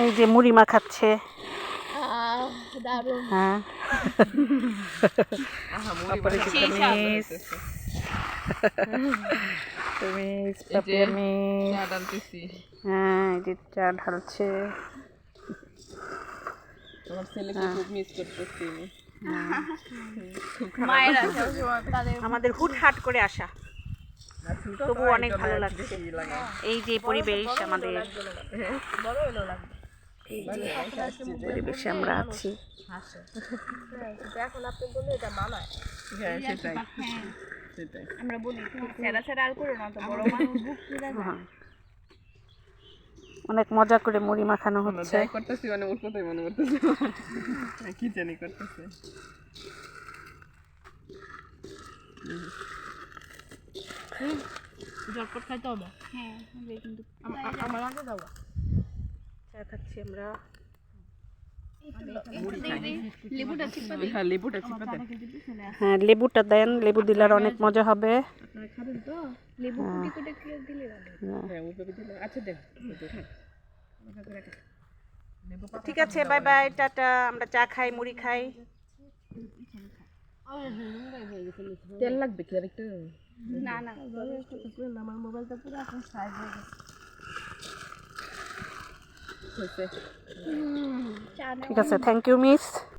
এই যে মুড়ি মাখাচ্ছে। দারুণ। হ্যাঁ হ্যাঁ এই যে চা ঢালছে। আমার ছেলেকে খুব মিস করতেছি আমাদের হুটহাট করে আসা, তবু অনেক ভালো লাগছে। এই যে পরিবেশ আমাদের, এই যে পরিবেশে আমরা আছি। এখন আপনি বললে এটা মানায়। হ্যাঁ সেটাই সেটাই আমরা বলি সেরা সেরা আর করো না তো, বড় মানুষ বুক ফিরে যায়। অনেক মজা করে মুড়ি মাখানো হচ্ছে। যাই করতেছি মানে ওর কথাই মনে করতেছে, কি জানি করতেছে। ঝটপট খাইতে হবে। হ্যাঁ কিন্তু আমার আগে দাও। চা খাচ্ছি আমরা। লেবুটা চিপা দিই। হ্যাঁ লেবুটা চিপা দেন। হ্যাঁ লেবুটা দেন, লেবু দিলে আর অনেক মজা হবে। আপনারা খাবেন তো? লেবু কুটি কুটি কি দিলে ভালো। হ্যাঁ ওইভাবে দিলে আচ্ছা দেন। ঠিক আছে, বাই বাই, টাটা। আমরা চা খাই, মুড়ি খাই। তেল লাগবে কি আরেকটু? না না আমার মোবাইলটা পুরো এখন সাইজ হয়ে গেছে। ঠিক আছে, থ্যাংক ইউ মিস।